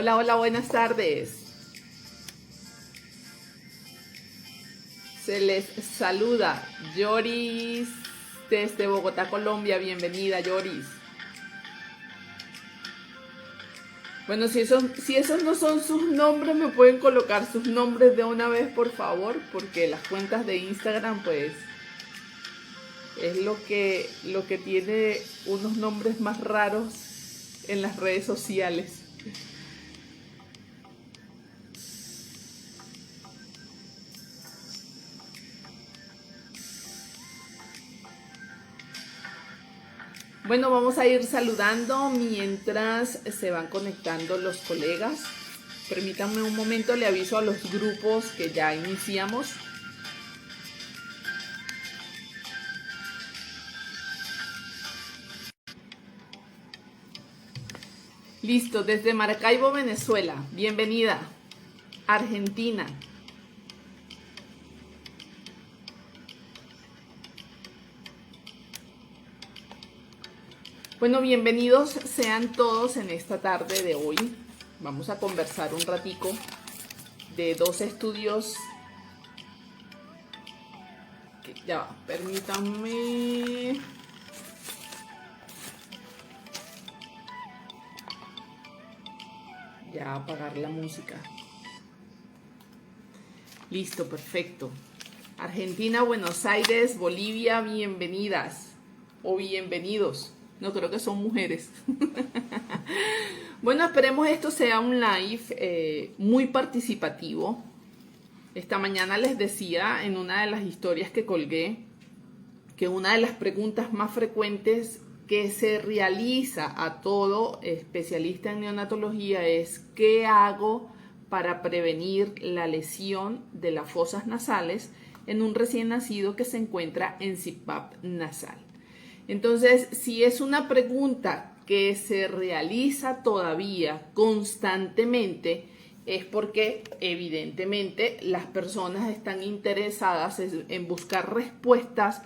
Hola, hola, buenas tardes. Se les saluda Yoris desde Bogotá, Colombia. Bienvenida, Yoris. Bueno, si esos no son sus nombres, me pueden colocar sus nombres de una vez, por favor, porque las cuentas de Instagram, pues, es lo que tiene unos nombres más raros en las redes sociales. Bueno, vamos a ir saludando mientras se van conectando los colegas. Permítanme un momento, le aviso a los grupos que ya iniciamos. Listo, desde Maracaibo, Venezuela. Bienvenida. Argentina. Bueno, bienvenidos sean todos en esta tarde de hoy. Vamos a conversar un ratico de dos estudios. Ya va, permítanme. Ya apagar la música. Listo, perfecto. Argentina, Buenos Aires, Bolivia, bienvenidas o bienvenidos. No creo que son mujeres. Bueno, esperemos esto sea un live muy participativo. Esta mañana les decía en una de las historias que colgué que una de las preguntas más frecuentes que se realiza a todo especialista en neonatología es ¿qué hago para prevenir la lesión de las fosas nasales en un recién nacido que se encuentra en CPAP nasal? Entonces, si es una pregunta que se realiza todavía constantemente, es porque evidentemente las personas están interesadas en buscar respuestas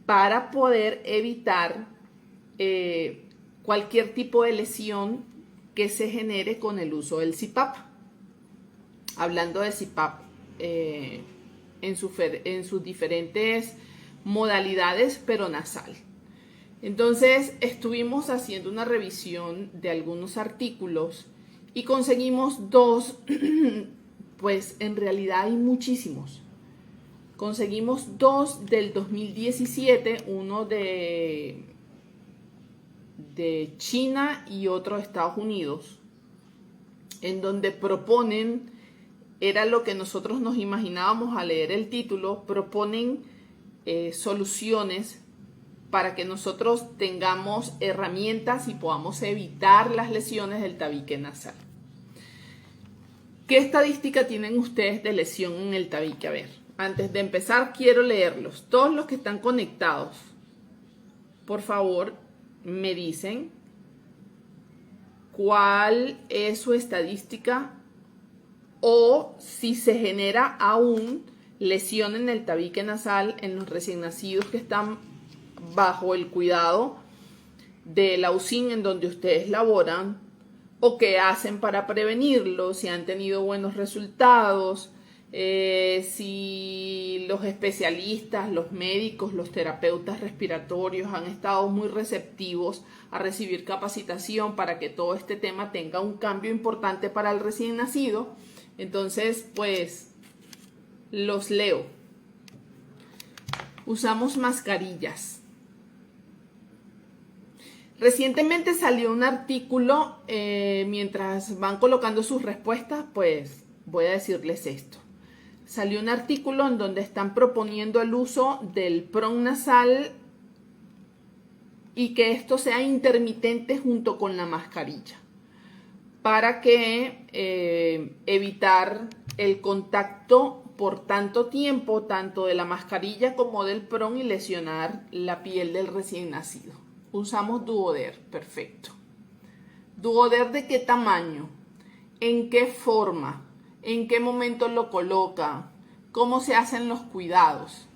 para poder evitar cualquier tipo de lesión que se genere con el uso del CPAP. Hablando de CPAP en sus diferentes modalidades, pero nasal. Entonces estuvimos haciendo una revisión de algunos artículos y conseguimos dos, pues en realidad hay muchísimos. Conseguimos dos del 2017, uno de China y otro de Estados Unidos, en donde proponen, era lo que nosotros nos imaginábamos al leer el título, proponen soluciones para que nosotros tengamos herramientas y podamos evitar las lesiones del tabique nasal. ¿Qué estadística tienen ustedes de lesión en el tabique? A ver, antes de empezar quiero leerlos. Todos los que están conectados, por favor, me dicen cuál es su estadística o si se genera aún lesión en el tabique nasal en los recién nacidos que están bajo el cuidado de la USIN en donde ustedes laboran, o qué hacen para prevenirlo, si han tenido buenos resultados, si los especialistas, los médicos, los terapeutas respiratorios han estado muy receptivos a recibir capacitación para que todo este tema tenga un cambio importante para el recién nacido. Entonces, pues, los leo. Usamos mascarillas. Recientemente salió un artículo, mientras van colocando sus respuestas, pues voy a decirles esto. Salió un artículo en donde están proponiendo el uso del PRON nasal y que esto sea intermitente junto con la mascarilla para que evitar el contacto por tanto tiempo, tanto de la mascarilla como del PRON y lesionar la piel del recién nacido. Usamos Duoder, perfecto. Duoder, ¿de qué tamaño? ¿En qué forma? ¿En qué momento lo coloca? ¿Cómo se hacen los cuidados?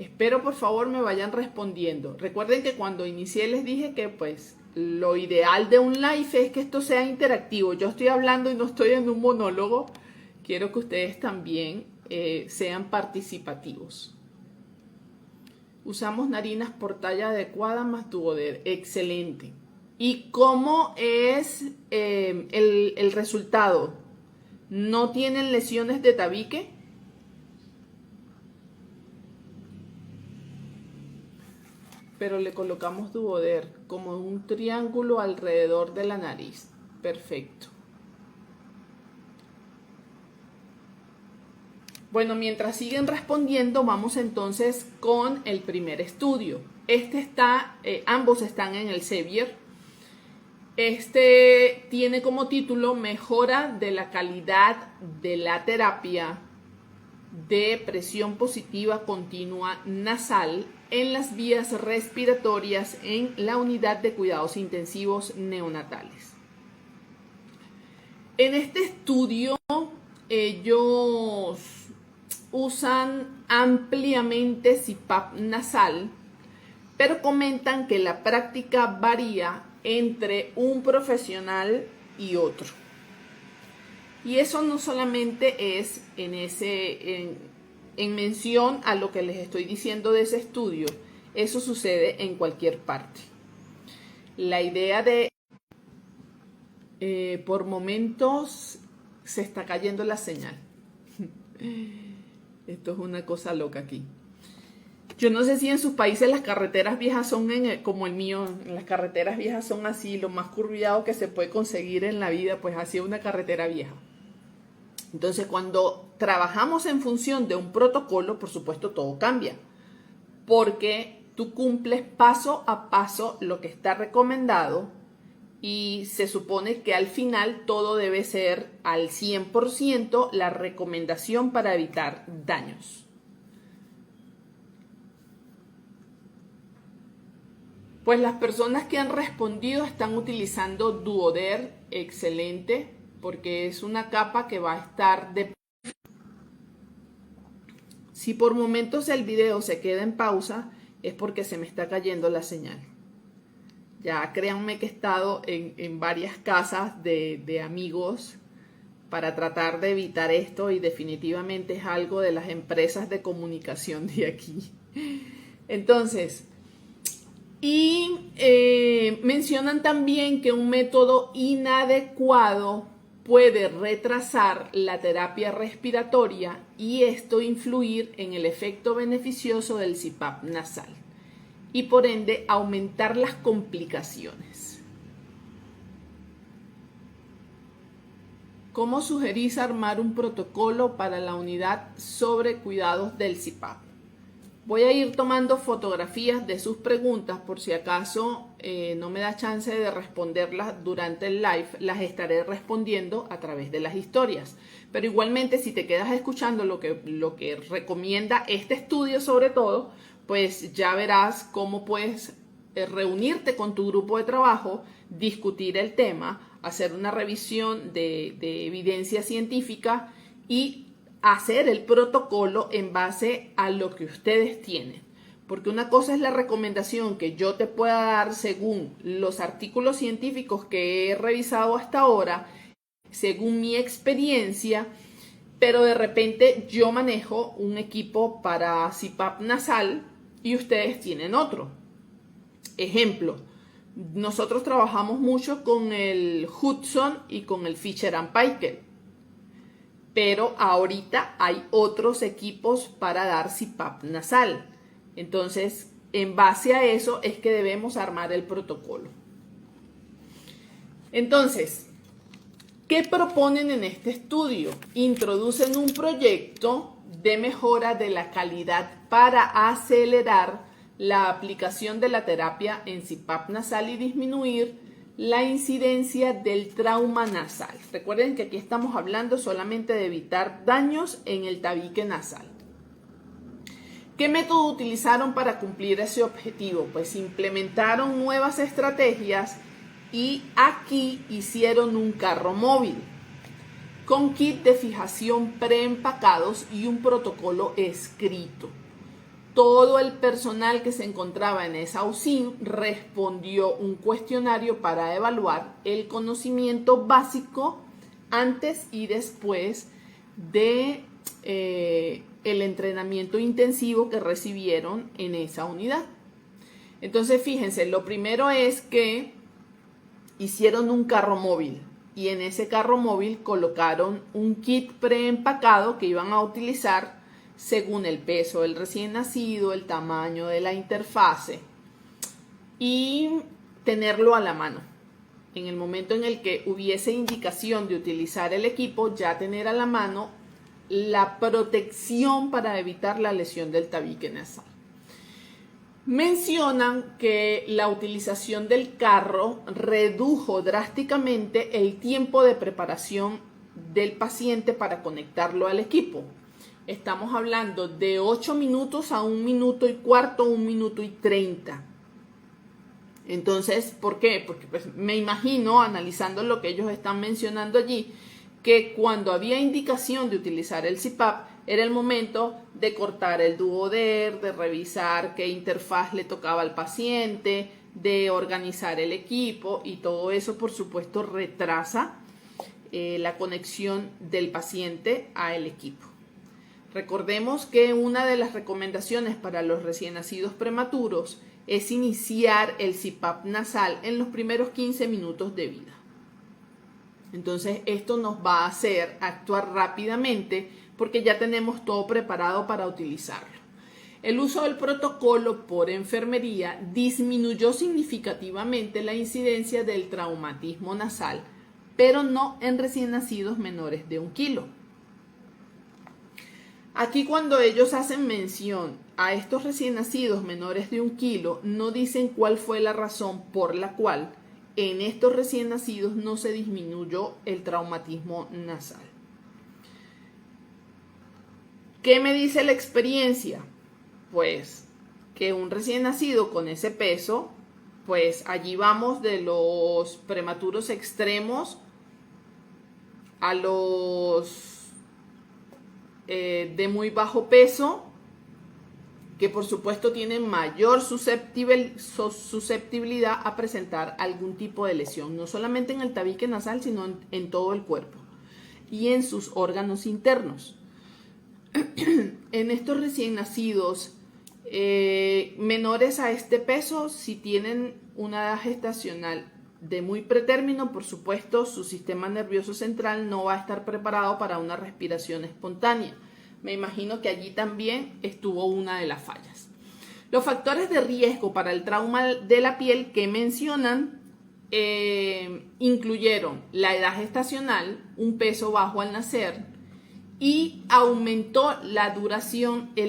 Espero por favor me vayan respondiendo. Recuerden que cuando inicié les dije que pues lo ideal de un live es que esto sea interactivo. Yo estoy hablando y no estoy en un monólogo. Quiero que ustedes también sean participativos. Usamos narinas por talla adecuada más Duoder. Excelente. ¿Y cómo es el resultado? ¿No tienen lesiones de tabique? Pero le colocamos Duoder como un triángulo alrededor de la nariz. Perfecto. Bueno, mientras siguen respondiendo, vamos entonces con el primer estudio. Ambos están en el Sevier. Este tiene como título Mejora de la calidad de la terapia de presión positiva continua nasal en las vías respiratorias en la unidad de cuidados intensivos neonatales. En este estudio, ellos usan ampliamente CPAP nasal, pero comentan que la práctica varía entre un profesional y otro. Y eso no solamente es en mención a lo que les estoy diciendo de ese estudio, eso sucede en cualquier parte. La idea de por momentos se está cayendo la señal. Esto es una cosa loca aquí. Yo no sé si en sus países las carreteras viejas son como el mío. Las carreteras viejas son así, lo más curviado que se puede conseguir en la vida, pues así es una carretera vieja. Entonces, cuando trabajamos en función de un protocolo, por supuesto, todo cambia. Porque tú cumples paso a paso lo que está recomendado y se supone que al final todo debe ser al 100% la recomendación para evitar daños. Pues las personas que han respondido están utilizando Duoder, excelente, porque es una capa que va a estar de... Si por momentos el video se queda en pausa, es porque se me está cayendo la señal. Ya créanme que he estado en varias casas de amigos para tratar de evitar esto y definitivamente es algo de las empresas de comunicación de aquí. Entonces... mencionan también que un método inadecuado puede retrasar la terapia respiratoria y esto influir en el efecto beneficioso del CPAP nasal y por ende aumentar las complicaciones. ¿Cómo sugerís armar un protocolo para la unidad sobre cuidados del CPAP? Voy a ir tomando fotografías de sus preguntas por si acaso no me da chance de responderlas durante el live, las estaré respondiendo a través de las historias. Pero igualmente si te quedas escuchando lo que recomienda este estudio sobre todo, pues ya verás cómo puedes reunirte con tu grupo de trabajo, discutir el tema, hacer una revisión de evidencia científica y hacer el protocolo en base a lo que ustedes tienen. Porque una cosa es la recomendación que yo te pueda dar según los artículos científicos que he revisado hasta ahora, según mi experiencia, pero de repente yo manejo un equipo para CPAP nasal y ustedes tienen otro. Ejemplo, nosotros trabajamos mucho con el Hudson y con el Fisher & Paykel. Pero ahorita hay otros equipos para dar CPAP nasal. Entonces, en base a eso es que debemos armar el protocolo. Entonces, ¿qué proponen en este estudio? Introducen un proyecto de mejora de la calidad para acelerar la aplicación de la terapia en CPAP nasal y disminuir la incidencia del trauma nasal. Recuerden que aquí estamos hablando solamente de evitar daños en el tabique nasal. ¿Qué método utilizaron para cumplir ese objetivo? Pues implementaron nuevas estrategias y aquí hicieron un carro móvil con kit de fijación preempacados y un protocolo escrito. todo el personal que se encontraba en esa UCIN respondió un cuestionario para evaluar el conocimiento básico antes y después de el entrenamiento intensivo que recibieron en esa unidad. Entonces, fíjense, lo primero es que hicieron un carro móvil y en ese carro móvil colocaron un kit preempacado que iban a utilizar según el peso del recién nacido, el tamaño de la interfase y tenerlo a la mano. En el momento en el que hubiese indicación de utilizar el equipo, ya tener a la mano la protección para evitar la lesión del tabique nasal. Mencionan que la utilización del carro redujo drásticamente el tiempo de preparación del paciente para conectarlo al equipo. Estamos hablando de 8 minutos a 1 minuto y cuarto, 1 minuto y 30. Entonces, ¿por qué? Porque pues, me imagino, analizando lo que ellos están mencionando allí, que cuando había indicación de utilizar el CPAP, era el momento de cortar el duoder, de revisar qué interfaz le tocaba al paciente, de organizar el equipo y todo eso, por supuesto, retrasa la conexión del paciente al equipo. Recordemos que una de las recomendaciones para los recién nacidos prematuros es iniciar el CPAP nasal en los primeros 15 minutos de vida. Entonces, esto nos va a hacer actuar rápidamente porque ya tenemos todo preparado para utilizarlo. El uso del protocolo por enfermería disminuyó significativamente la incidencia del traumatismo nasal, pero no en recién nacidos menores de 1 kilo. Aquí cuando ellos hacen mención a estos recién nacidos menores de 1 kilo, no dicen cuál fue la razón por la cual en estos recién nacidos no se disminuyó el traumatismo nasal. ¿Qué me dice la experiencia? Pues que un recién nacido con ese peso, pues allí vamos de los prematuros extremos a los de muy bajo peso, que por supuesto tienen mayor susceptibilidad a presentar algún tipo de lesión, no solamente en el tabique nasal, sino en todo el cuerpo y en sus órganos internos. En estos recién nacidos menores a este peso, si tienen una edad gestacional de muy pretérmino, por supuesto, su sistema nervioso central no va a estar preparado para una respiración espontánea. Me imagino que allí también estuvo una de las fallas. Los factores de riesgo para el trauma de la piel que mencionan incluyeron la edad gestacional, un peso bajo al nacer y el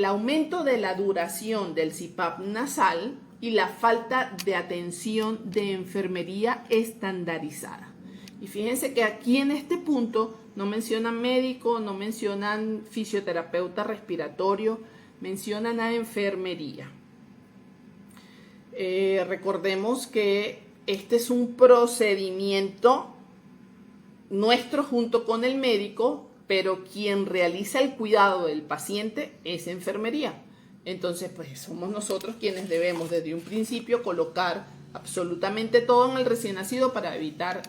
aumento de la duración del CPAP nasal y la falta de atención de enfermería estandarizada. Y fíjense que aquí en este punto no mencionan médico, no mencionan fisioterapeuta respiratorio, mencionan a enfermería. Recordemos que este es un procedimiento nuestro junto con el médico, pero quien realiza el cuidado del paciente es enfermería. Entonces, pues somos nosotros quienes debemos desde un principio colocar absolutamente todo en el recién nacido para evitar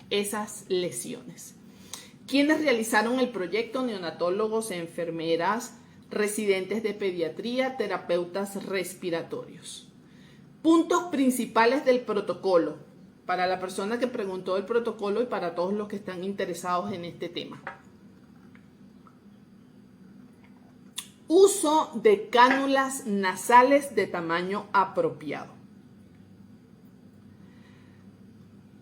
esas lesiones. ¿Quiénes realizaron el proyecto? Neonatólogos, enfermeras, residentes de pediatría, terapeutas respiratorios. Puntos principales del protocolo para la persona que preguntó el protocolo y para todos los que están interesados en este tema. Uso de cánulas nasales de tamaño apropiado.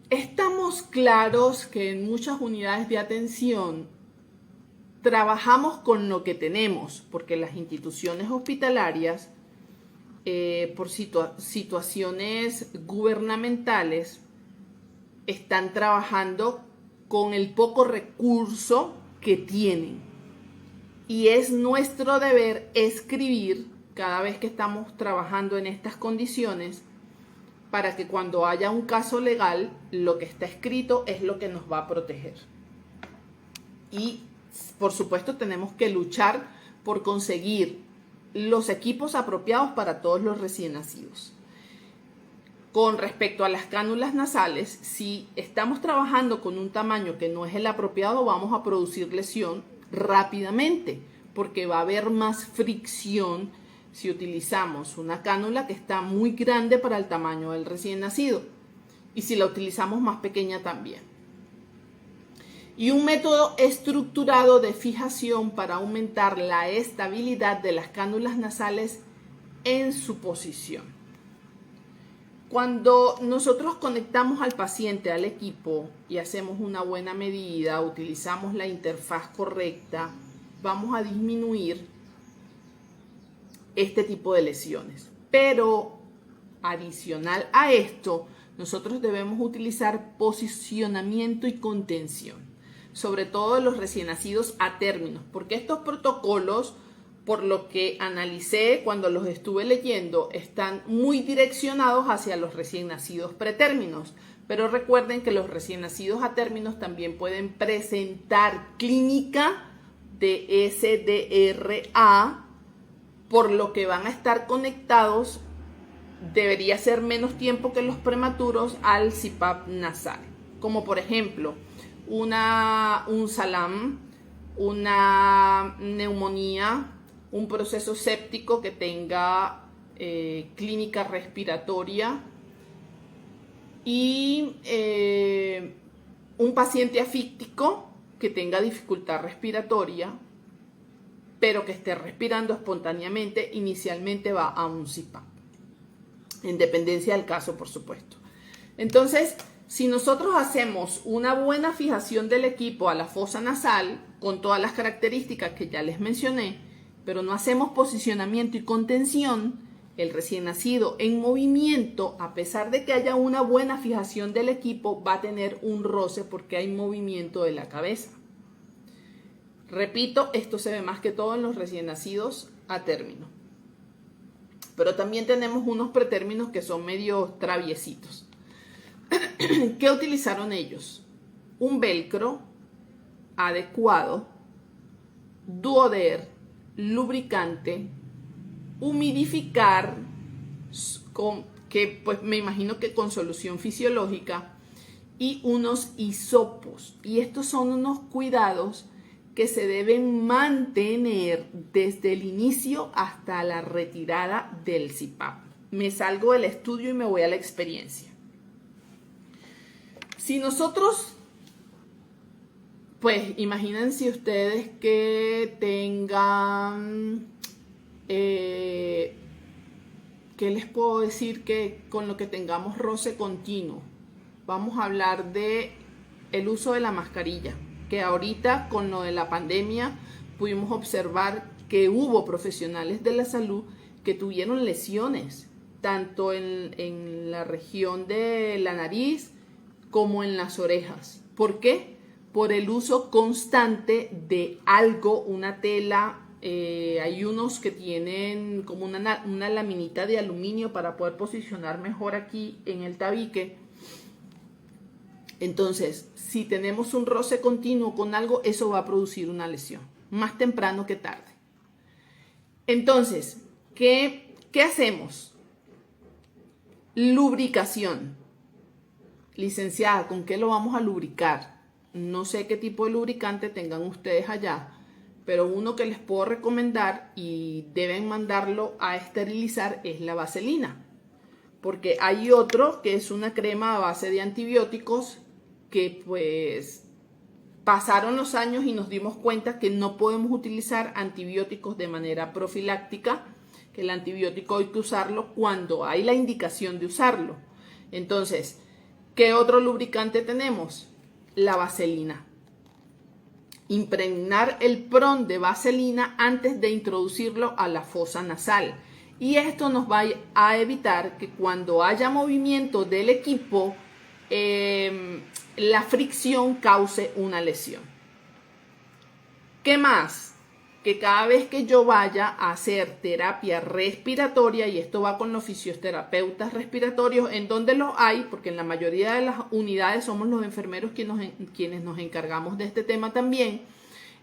Estamos claros que en muchas unidades de atención trabajamos con lo que tenemos, porque las instituciones hospitalarias, por situaciones gubernamentales, están trabajando con el poco recurso que tienen. Y es nuestro deber escribir cada vez que estamos trabajando en estas condiciones para que cuando haya un caso legal, lo que está escrito es lo que nos va a proteger. Y, por supuesto, tenemos que luchar por conseguir los equipos apropiados para todos los recién nacidos. Con respecto a las cánulas nasales, si estamos trabajando con un tamaño que no es el apropiado, vamos a producir lesión rápidamente, porque va a haber más fricción si utilizamos una cánula que está muy grande para el tamaño del recién nacido, y si la utilizamos más pequeña también. Y un método estructurado de fijación para aumentar la estabilidad de las cánulas nasales en su posición. Cuando nosotros conectamos al paciente al equipo y hacemos una buena medida, utilizamos la interfaz correcta, vamos a disminuir este tipo de lesiones. Pero adicional a esto, nosotros debemos utilizar posicionamiento y contención, sobre todo de los recién nacidos a términos, porque estos protocolos, por lo que analicé cuando los estuve leyendo, están muy direccionados hacia los recién nacidos pretérminos. Pero recuerden que los recién nacidos a términos también pueden presentar clínica de SDRA, por lo que van a estar conectados, debería ser menos tiempo que los prematuros, al CPAP nasal. Como por ejemplo, un SALAM, una neumonía, un proceso séptico que tenga clínica respiratoria y un paciente asfíctico que tenga dificultad respiratoria, pero que esté respirando espontáneamente, inicialmente va a un CPAP, en dependencia del caso, por supuesto. Entonces, si nosotros hacemos una buena fijación del equipo a la fosa nasal, con todas las características que ya les mencioné, pero no hacemos posicionamiento y contención, el recién nacido en movimiento, a pesar de que haya una buena fijación del equipo, va a tener un roce porque hay movimiento de la cabeza. Repito, esto se ve más que todo en los recién nacidos a término. Pero también tenemos unos pretérminos que son medio traviesitos. ¿Qué utilizaron ellos? Un velcro adecuado, duoder, lubricante, humidificar, que pues me imagino que con solución fisiológica, y unos hisopos. Y estos son unos cuidados que se deben mantener desde el inicio hasta la retirada del CPAP. Me salgo del estudio y me voy a la experiencia. Si nosotros, pues imagínense ustedes que tengan, ¿qué les puedo decir? Que con lo que tengamos roce continuo, vamos a hablar de el uso de la mascarilla, que ahorita con lo de la pandemia pudimos observar que hubo profesionales de la salud que tuvieron lesiones, tanto en la región de la nariz como en las orejas. ¿Por qué? Por el uso constante de algo, una tela. Hay unos que tienen como una laminita de aluminio para poder posicionar mejor aquí en el tabique. Entonces, si tenemos un roce continuo con algo, eso va a producir una lesión, más temprano que tarde. Entonces, ¿qué hacemos? Lubricación. Licenciada, ¿con qué lo vamos a lubricar? No sé qué tipo de lubricante tengan ustedes allá, pero uno que les puedo recomendar y deben mandarlo a esterilizar es la vaselina. Porque hay otro que es una crema a base de antibióticos que pues pasaron los años y nos dimos cuenta que no podemos utilizar antibióticos de manera profiláctica, que el antibiótico hay que usarlo cuando hay la indicación de usarlo. Entonces, ¿qué otro lubricante tenemos? La vaselina. Impregnar el PRON de vaselina antes de introducirlo a la fosa nasal. Y esto nos va a evitar que cuando haya movimiento del equipo, la fricción cause una lesión. ¿Qué más? Que cada vez que yo vaya a hacer terapia respiratoria, y esto va con los fisioterapeutas respiratorios, en donde los hay, porque en la mayoría de las unidades somos los enfermeros quienes nos encargamos de este tema también,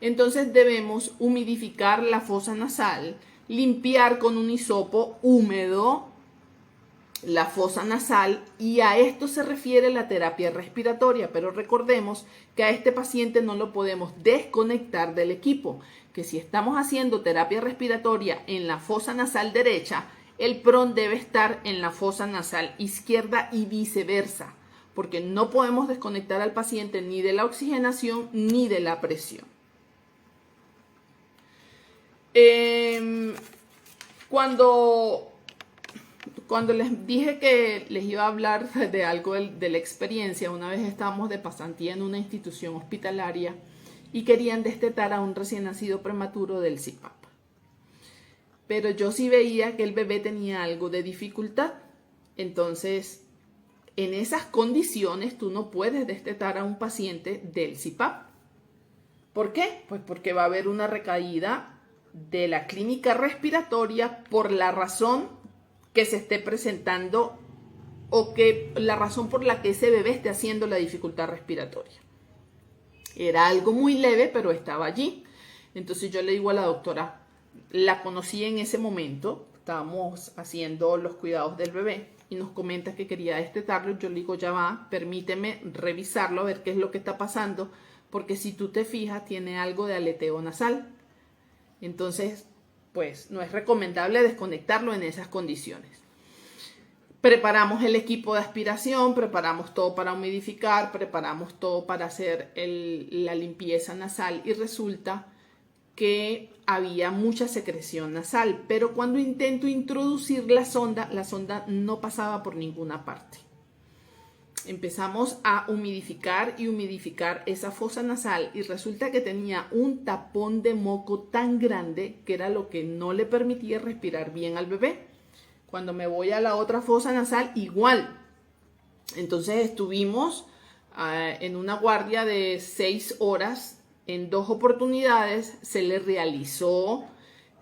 entonces debemos humidificar la fosa nasal limpiar con un hisopo húmedo la fosa nasal, y a esto se refiere la terapia respiratoria, pero recordemos que a este paciente no lo podemos desconectar del equipo, que si estamos haciendo terapia respiratoria en la fosa nasal derecha, el PRON debe estar en la fosa nasal izquierda y viceversa, porque no podemos desconectar al paciente ni de la oxigenación ni de la presión. Cuando les dije que les iba a hablar de algo de la experiencia, una vez estábamos de pasantía en una institución hospitalaria y querían destetar a un recién nacido prematuro del CPAP. Pero yo sí veía que el bebé tenía algo de dificultad. Entonces, en esas condiciones tú no puedes destetar a un paciente del CPAP. ¿Por qué? Pues porque va a haber una recaída de la clínica respiratoria por la razón que se esté presentando o que la razón por la que ese bebé esté haciendo la dificultad respiratoria. Era algo muy leve, pero estaba allí. Entonces yo le digo a la doctora, la conocí en ese momento, estábamos haciendo los cuidados del bebé y nos comenta que quería destetarlo. Yo le digo, ya va, permíteme revisarlo, a ver qué es lo que está pasando, porque si tú te fijas, tiene algo de aleteo nasal. Entonces, pues no es recomendable desconectarlo en esas condiciones. Preparamos el equipo de aspiración, preparamos todo para humidificar, preparamos todo para hacer la limpieza nasal y resulta que había mucha secreción nasal, pero cuando intento introducir la sonda no pasaba por ninguna parte. Empezamos a humidificar y humidificar esa fosa nasal y resulta que tenía un tapón de moco tan grande que era lo que no le permitía respirar bien al bebé. Cuando me voy a la otra fosa nasal, igual. Entonces estuvimos en una guardia de 6 horas, en 2 oportunidades se le realizó,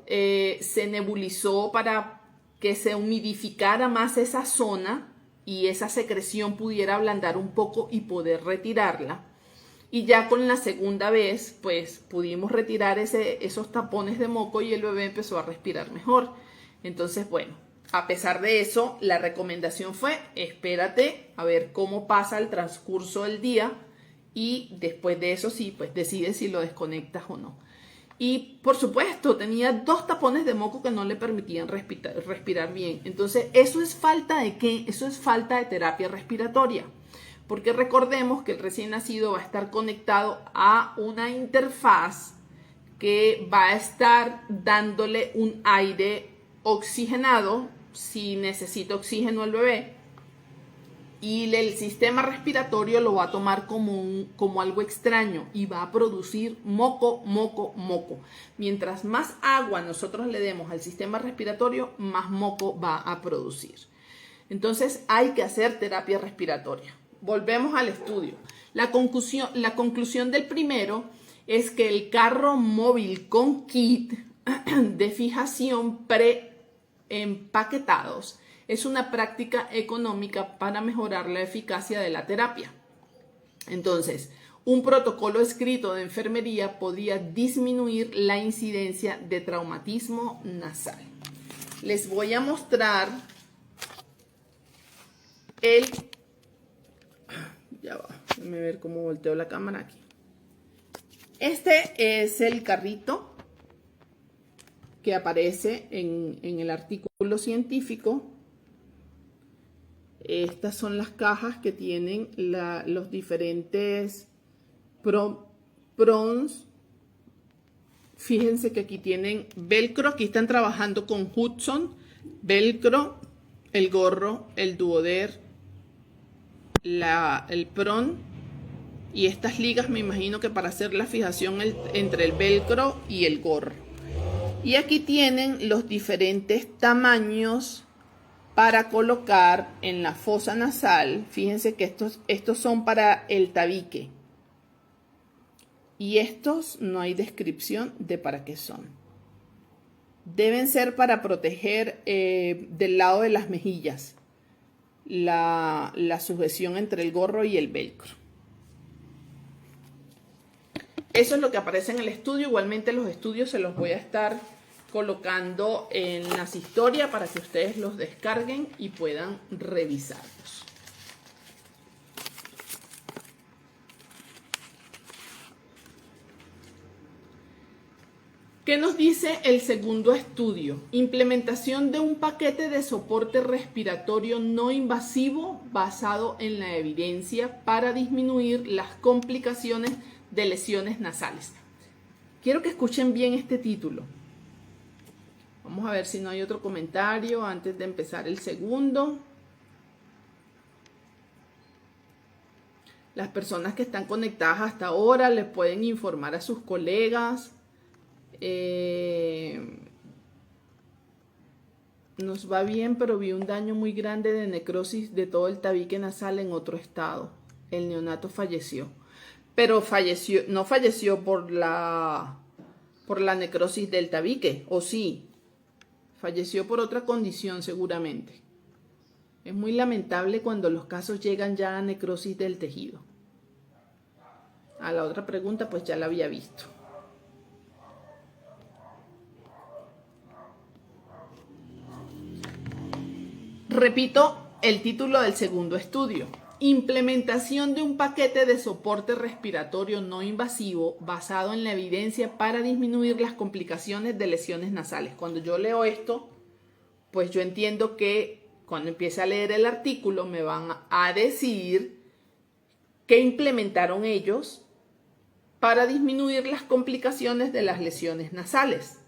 se nebulizó para que se humidificara más esa zona y esa secreción pudiera ablandar un poco y poder retirarla. Y ya con la segunda vez, pues pudimos retirar esos tapones de moco y el bebé empezó a respirar mejor. Entonces, bueno, a pesar de eso, la recomendación fue, espérate a ver cómo pasa el transcurso del día y después de eso sí, pues decides si lo desconectas o no. Y por supuesto, tenía 2 tapones de moco que no le permitían respirar bien. Entonces, ¿eso es falta de qué? Eso es falta de terapia respiratoria. Porque recordemos que el recién nacido va a estar conectado a una interfaz que va a estar dándole un aire oxigenado si necesita oxígeno el bebé. Y el sistema respiratorio lo va a tomar como algo extraño y va a producir moco, moco, moco. Mientras más agua nosotros le demos al sistema respiratorio, más moco va a producir. Entonces hay que hacer terapia respiratoria. Volvemos al estudio. La conclusión del primero es que el carro móvil con kit de fijación preempaquetados es una práctica económica para mejorar la eficacia de la terapia. Entonces, un protocolo escrito de enfermería podía disminuir la incidencia de traumatismo nasal. Les voy a mostrar ya va, déjame ver cómo volteo la cámara aquí. Este es el carrito que aparece en el artículo científico. Estas son las cajas que tienen los diferentes PRONs. Fíjense que aquí tienen velcro, aquí están trabajando con Hudson, velcro, el gorro, el duoder, el PRON y estas ligas me imagino que para hacer la fijación entre el velcro y el gorro. Y aquí tienen los diferentes tamaños para colocar en la fosa nasal. Fíjense que estos son para el tabique. Y estos no hay descripción de para qué son. Deben ser para proteger del lado de las mejillas la sujeción entre el gorro y el velcro. Eso es lo que aparece en el estudio. Igualmente los estudios se los voy a estar colocando en las historias para que ustedes los descarguen y puedan revisarlos. ¿Qué nos dice el segundo estudio? Implementación de un paquete de soporte respiratorio no invasivo basado en la evidencia para disminuir las complicaciones de lesiones nasales. Quiero que escuchen bien este título. Vamos a ver si no hay otro comentario antes de empezar el segundo. Las personas que están conectadas hasta ahora les pueden informar a sus colegas. Nos va bien, pero vi un daño muy grande de necrosis de todo el tabique nasal en otro estado. El neonato falleció. Pero no falleció por la necrosis del tabique, ¿o sí? Falleció por otra condición seguramente. Es muy lamentable cuando los casos llegan ya a necrosis del tejido. A la otra pregunta pues ya la había visto. Repito el título del segundo estudio. Implementación de un paquete de soporte respiratorio no invasivo basado en la evidencia para disminuir las complicaciones de lesiones nasales. Cuando yo leo esto, pues yo entiendo que cuando empiece a leer el artículo me van a decir qué implementaron ellos para disminuir las complicaciones de las lesiones nasales.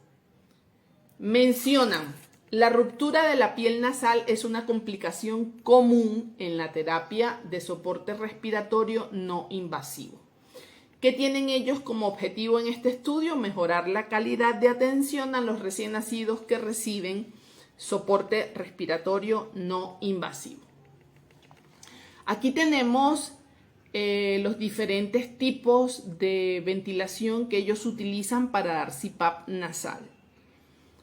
Mencionan: la ruptura de la piel nasal es una complicación común en la terapia de soporte respiratorio no invasivo. ¿Qué tienen ellos como objetivo en este estudio? Mejorar la calidad de atención a los recién nacidos que reciben soporte respiratorio no invasivo. Aquí tenemos los diferentes tipos de ventilación que ellos utilizan para dar CPAP nasal.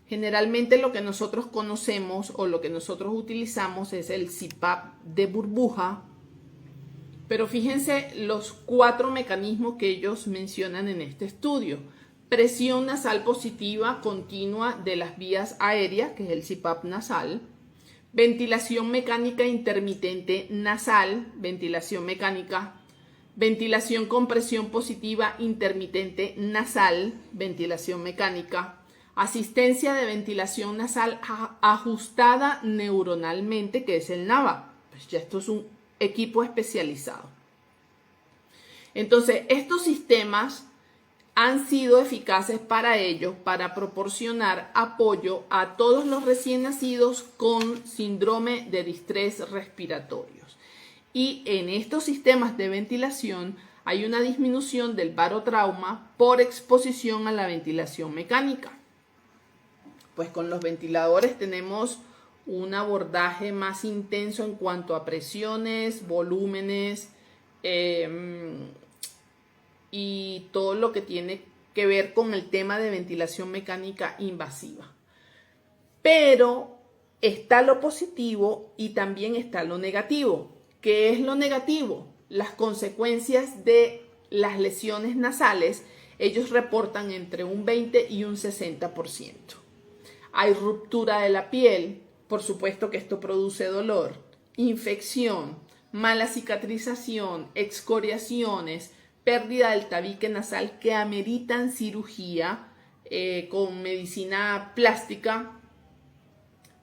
Generalmente lo que nosotros conocemos o lo que nosotros utilizamos es el CPAP de burbuja, pero fíjense los 4 mecanismos que ellos mencionan en este estudio. Presión nasal positiva continua de las vías aéreas, que es el CPAP nasal. Ventilación mecánica intermitente nasal, ventilación mecánica. Ventilación con presión positiva intermitente nasal, ventilación mecánica. Asistencia de ventilación nasal ajustada neuronalmente, que es el NAVA. Pues ya esto es un equipo especializado. Entonces, estos sistemas han sido eficaces para ellos, para proporcionar apoyo a todos los recién nacidos con síndrome de distrés respiratorios. Y en estos sistemas de ventilación hay una disminución del barotrauma por exposición a la ventilación mecánica. Pues con los ventiladores tenemos un abordaje más intenso en cuanto a presiones, volúmenes y todo lo que tiene que ver con el tema de ventilación mecánica invasiva. Pero está lo positivo y también está lo negativo. ¿Qué es lo negativo? Las consecuencias de las lesiones nasales, ellos reportan entre un 20 y un 60%. Hay ruptura de la piel, por supuesto que esto produce dolor, infección, mala cicatrización, excoriaciones, pérdida del tabique nasal que ameritan cirugía con medicina plástica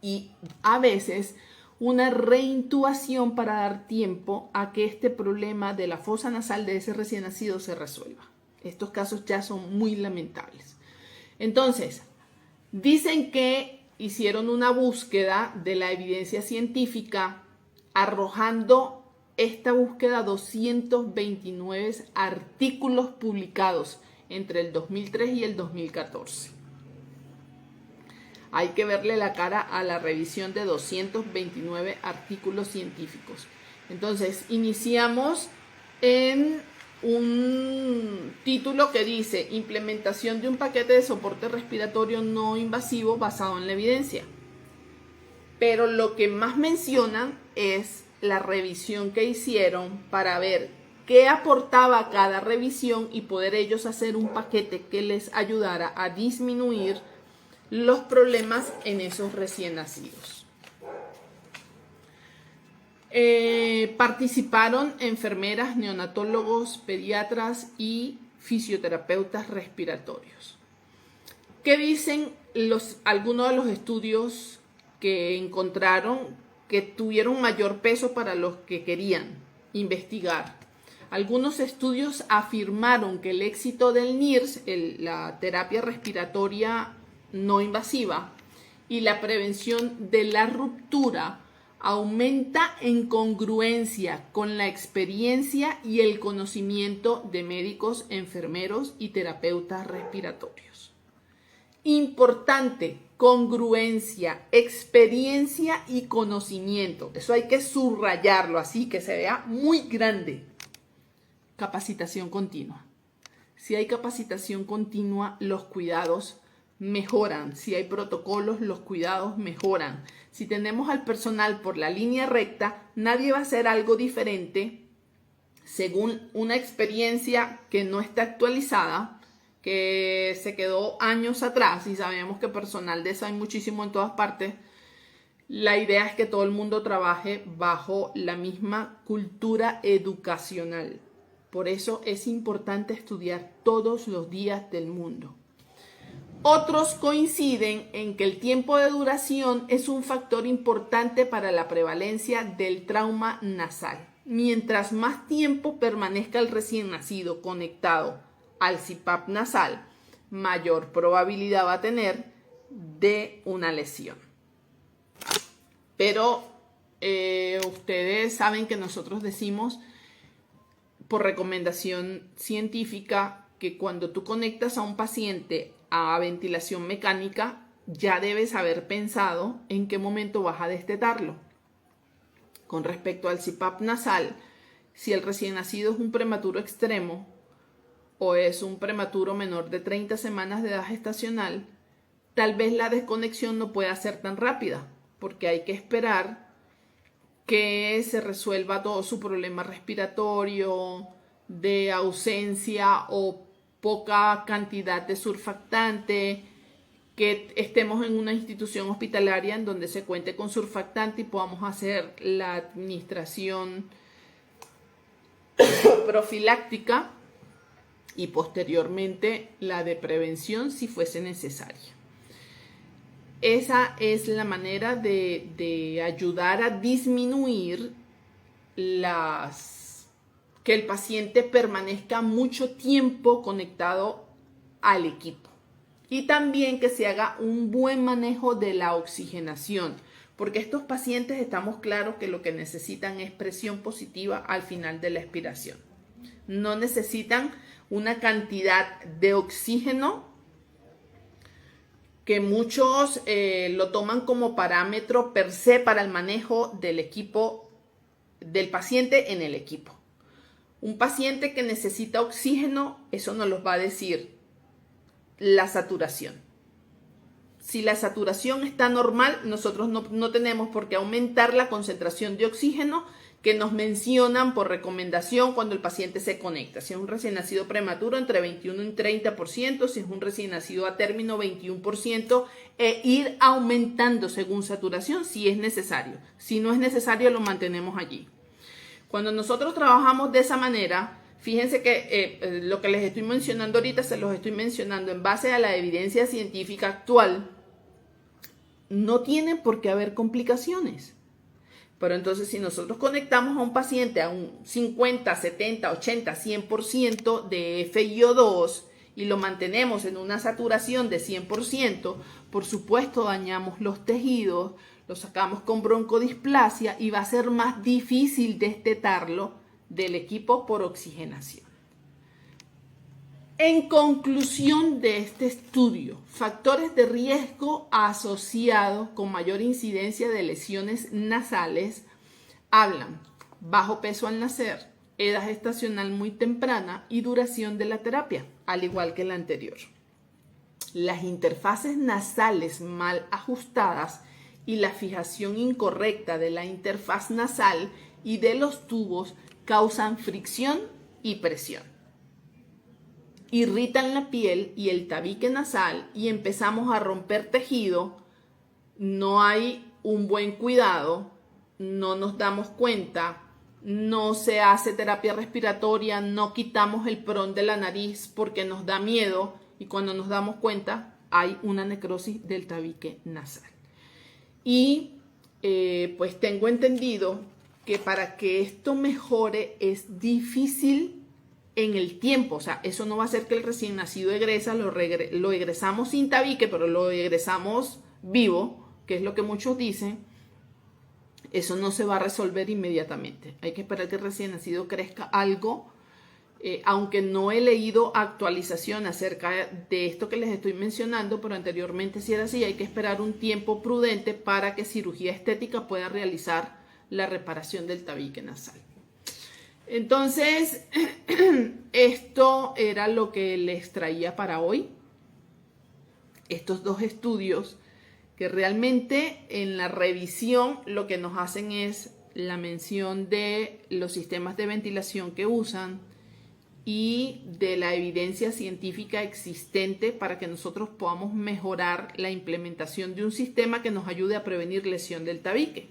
y a veces una reintubación para dar tiempo a que este problema de la fosa nasal de ese recién nacido se resuelva. Estos casos ya son muy lamentables. Entonces, dicen que hicieron una búsqueda de la evidencia científica arrojando esta búsqueda 229 artículos publicados entre el 2003 y el 2014. Hay que verle la cara a la revisión de 229 artículos científicos. Entonces, iniciamos en un título que dice implementación de un paquete de soporte respiratorio no invasivo basado en la evidencia. Pero lo que más mencionan es la revisión que hicieron para ver qué aportaba cada revisión y poder ellos hacer un paquete que les ayudara a disminuir los problemas en esos recién nacidos. Participaron enfermeras, neonatólogos, pediatras y fisioterapeutas respiratorios. ¿Qué dicen algunos de los estudios que encontraron que tuvieron mayor peso para los que querían investigar? Algunos estudios afirmaron que el éxito del NIRS, la terapia respiratoria no invasiva, y la prevención de la ruptura aumenta en congruencia con la experiencia y el conocimiento de médicos, enfermeros y terapeutas respiratorios. Importante, congruencia, experiencia y conocimiento. Eso hay que subrayarlo así, que se vea muy grande. Capacitación continua. Si hay capacitación continua, los cuidados mejoran. Si hay protocolos, los cuidados mejoran. Si tenemos al personal por la línea recta, nadie va a hacer algo diferente según una experiencia que no está actualizada, que se quedó años atrás, y sabemos que personal de eso hay muchísimo en todas partes. La idea es que todo el mundo trabaje bajo la misma cultura educacional. Por eso es importante estudiar todos los días del mundo. Otros coinciden en que el tiempo de duración es un factor importante para la prevalencia del trauma nasal. Mientras más tiempo permanezca el recién nacido conectado al CPAP nasal, mayor probabilidad va a tener de una lesión. Pero ustedes saben que nosotros decimos por recomendación científica que cuando tú conectas a un paciente a ventilación mecánica, ya debes haber pensado en qué momento vas a destetarlo. Con respecto al CPAP nasal, si el recién nacido es un prematuro extremo o es un prematuro menor de 30 semanas de edad gestacional, tal vez la desconexión no pueda ser tan rápida, porque hay que esperar que se resuelva todo su problema respiratorio, de ausencia o poca cantidad de surfactante, que estemos en una institución hospitalaria en donde se cuente con surfactante y podamos hacer la administración profiláctica y posteriormente la de prevención si fuese necesaria. Esa es la manera de ayudar a disminuir que el paciente permanezca mucho tiempo conectado al equipo. Y también que se haga un buen manejo de la oxigenación, porque estos pacientes estamos claros que lo que necesitan es presión positiva al final de la expiración. No necesitan una cantidad de oxígeno que muchos lo toman como parámetro per se para el manejo del equipo, del paciente en el equipo. Un paciente que necesita oxígeno, eso nos lo va a decir la saturación. Si la saturación está normal, nosotros no tenemos por qué aumentar la concentración de oxígeno que nos mencionan por recomendación cuando el paciente se conecta. Si es un recién nacido prematuro, entre 21 y 30%, si es un recién nacido a término, 21%, e ir aumentando según saturación si es necesario. Si no es necesario, lo mantenemos allí. Cuando nosotros trabajamos de esa manera, fíjense que lo que les estoy mencionando ahorita se los estoy mencionando en base a la evidencia científica actual. No tiene por qué haber complicaciones. Pero entonces si nosotros conectamos a un paciente a un 50, 70, 80, 100% de FiO2 y lo mantenemos en una saturación de 100%, por supuesto dañamos los tejidos, lo sacamos con broncodisplasia y va a ser más difícil destetarlo del equipo por oxigenación. En conclusión de este estudio, factores de riesgo asociados con mayor incidencia de lesiones nasales hablan: bajo peso al nacer, edad gestacional muy temprana y duración de la terapia, al igual que la anterior. Las interfaces nasales mal ajustadas y la fijación incorrecta de la interfaz nasal y de los tubos causan fricción y presión. irritan la piel y el tabique nasal y empezamos a romper tejido, no hay un buen cuidado, no nos damos cuenta, no se hace terapia respiratoria, no quitamos el PRON de la nariz porque nos da miedo y cuando nos damos cuenta hay una necrosis del tabique nasal. Y pues tengo entendido que para que esto mejore es difícil en el tiempo, o sea, eso no va a ser que el recién nacido egresa, lo egresamos sin tabique, pero lo egresamos vivo, que es lo que muchos dicen. Eso no se va a resolver inmediatamente. Hay que esperar que el recién nacido crezca algo, aunque no he leído actualización acerca de esto que les estoy mencionando, pero anteriormente sí era así, hay que esperar un tiempo prudente para que cirugía estética pueda realizar la reparación del tabique nasal. Entonces, esto era lo que les traía para hoy. Estos dos estudios que realmente en la revisión lo que nos hacen es la mención de los sistemas de ventilación que usan y de la evidencia científica existente para que nosotros podamos mejorar la implementación de un sistema que nos ayude a prevenir lesión del tabique.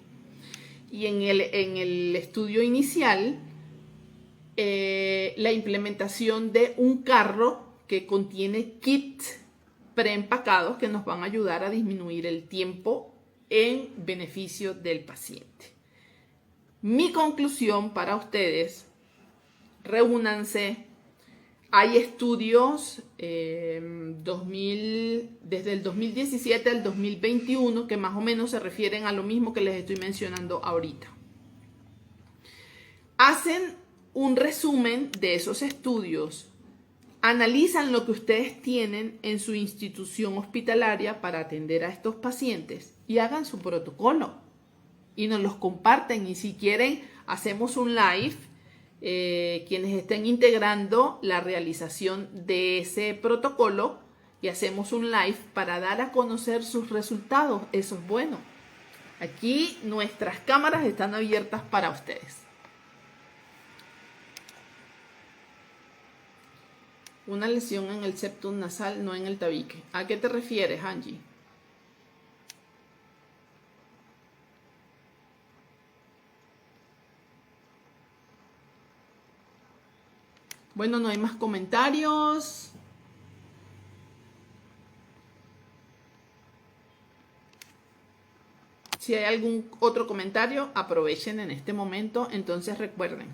Y en el estudio inicial, la implementación de un carro que contiene kits preempacados que nos van a ayudar a disminuir el tiempo en beneficio del paciente. Mi conclusión para ustedes: reúnanse. Hay estudios desde el 2017 al 2021 que más o menos se refieren a lo mismo que les estoy mencionando ahorita. Hacen un resumen de esos estudios, analizan lo que ustedes tienen en su institución hospitalaria para atender a estos pacientes y hagan su protocolo y nos los comparten. Y si quieren, hacemos un live, quienes estén integrando la realización de ese protocolo, y hacemos un live para dar a conocer sus resultados. Eso es bueno. Aquí nuestras cámaras están abiertas para ustedes. Una lesión en el septum nasal, no en el tabique. ¿A qué te refieres, Angie? Bueno, no hay más comentarios. Si hay algún otro comentario, aprovechen en este momento. Entonces recuerden,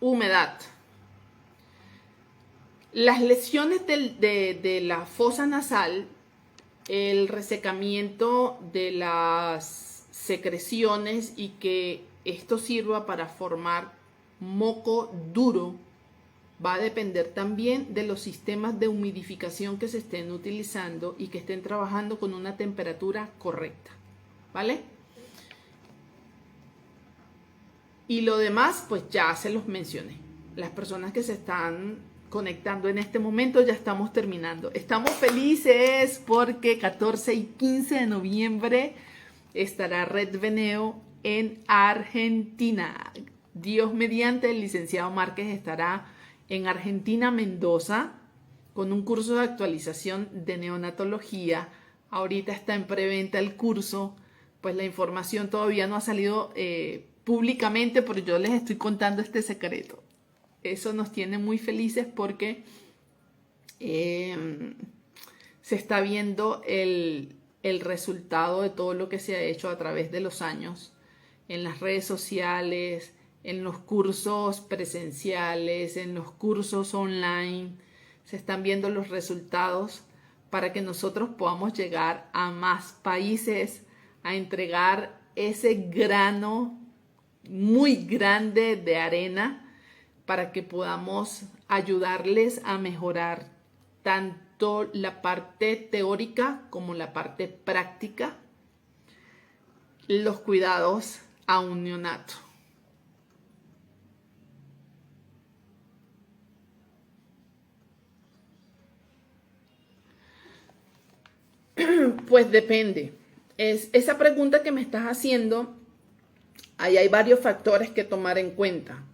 humedad. Las lesiones de la fosa nasal, el resecamiento de las secreciones y que esto sirva para formar moco duro, va a depender también de los sistemas de humidificación que se estén utilizando y que estén trabajando con una temperatura correcta, ¿vale? Y lo demás, pues ya se los mencioné. Las personas que se están conectando en este momento, ya estamos terminando. Estamos felices porque 14 y 15 de noviembre estará Red Veneo en Argentina. Dios mediante, el licenciado Márquez estará en Argentina, Mendoza, con un curso de actualización de neonatología. Ahorita está en preventa el curso, pues la información todavía no ha salido públicamente, pero yo les estoy contando este secreto. Eso nos tiene muy felices porque se está viendo el resultado de todo lo que se ha hecho a través de los años en las redes sociales, en los cursos presenciales, en los cursos online. Se están viendo los resultados para que nosotros podamos llegar a más países, a entregar ese grano muy grande de arena para que podamos ayudarles a mejorar tanto la parte teórica como la parte práctica, los cuidados a un neonato. Pues depende. Esa pregunta que me estás haciendo, ahí hay varios factores que tomar en cuenta.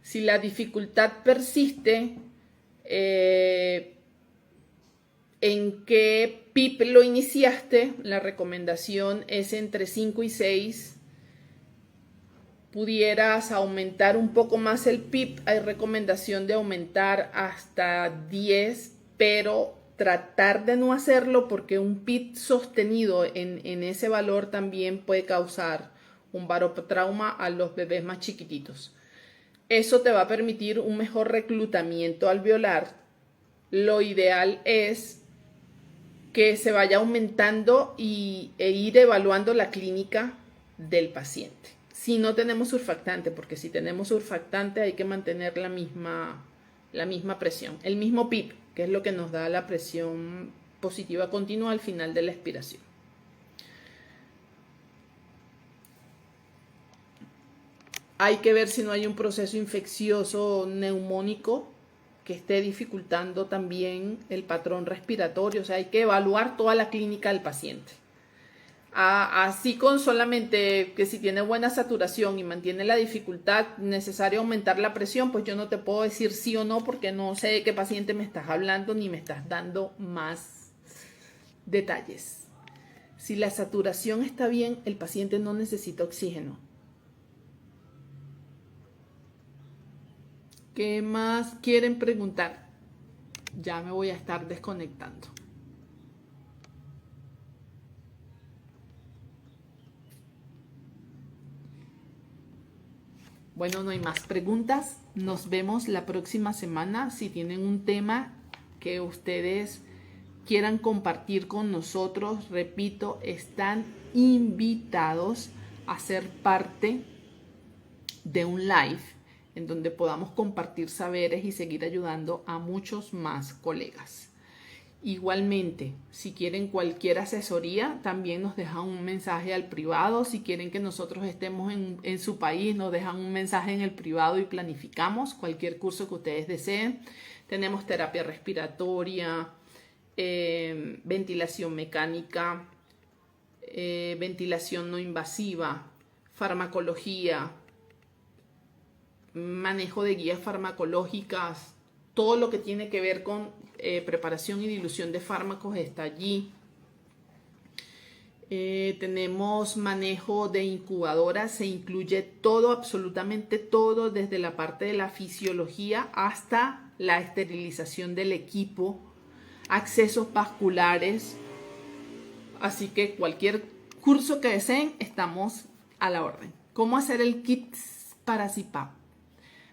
Si la dificultad persiste, en qué PIP lo iniciaste. La recomendación es entre 5 y 6. Pudieras aumentar un poco más el PIP. Hay recomendación de aumentar hasta 10, pero tratar de no hacerlo porque un PIP sostenido en ese valor también puede causar un barotrauma a los bebés más chiquititos. Eso te va a permitir un mejor reclutamiento alveolar. Lo ideal es que se vaya aumentando e ir evaluando la clínica del paciente. Si no tenemos surfactante, porque si tenemos surfactante hay que mantener la misma presión, el mismo PIP, que es lo que nos da la presión positiva continua al final de la expiración. Hay que ver si no hay un proceso infeccioso neumónico que esté dificultando también el patrón respiratorio. O sea, hay que evaluar toda la clínica del paciente. Así con solamente que si tiene buena saturación y mantiene la dificultad necesaria aumentar la presión, pues yo no te puedo decir sí o no porque no sé de qué paciente me estás hablando ni me estás dando más detalles. Si la saturación está bien, el paciente no necesita oxígeno. ¿Qué más quieren preguntar? Ya me voy a estar desconectando. Bueno, no hay más preguntas. Nos vemos la próxima semana. Si tienen un tema que ustedes quieran compartir con nosotros, repito, están invitados a ser parte de un live en donde podamos compartir saberes y seguir ayudando a muchos más colegas. Igualmente, si quieren cualquier asesoría, también nos dejan un mensaje al privado. Si quieren que nosotros estemos en su país, nos dejan un mensaje en el privado y planificamos cualquier curso que ustedes deseen. Tenemos terapia respiratoria, ventilación mecánica, ventilación no invasiva, farmacología, manejo de guías farmacológicas, todo lo que tiene que ver con preparación y dilución de fármacos está allí. Tenemos manejo de incubadoras, se incluye todo, absolutamente todo, desde la parte de la fisiología hasta la esterilización del equipo, accesos vasculares. Así que cualquier curso que deseen, estamos a la orden. ¿Cómo hacer el kit para CPAP?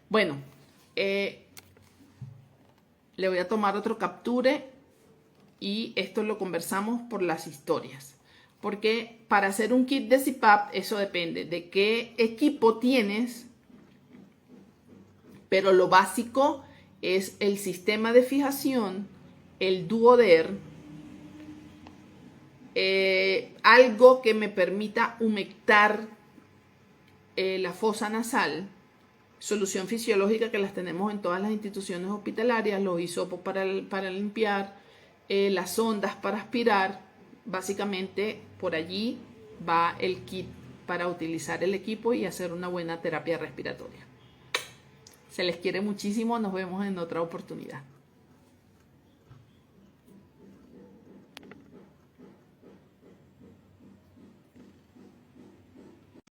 Bueno, le voy a tomar otro capture y esto lo conversamos por las historias. Porque para hacer un kit de CPAP, eso depende de qué equipo tienes, pero lo básico es el sistema de fijación, el duoder, algo que me permita humectar la fosa nasal, solución fisiológica que las tenemos en todas las instituciones hospitalarias, los hisopos para limpiar, las sondas para aspirar. Básicamente por allí va el kit para utilizar el equipo y hacer una buena terapia respiratoria. Se les quiere muchísimo, nos vemos en otra oportunidad.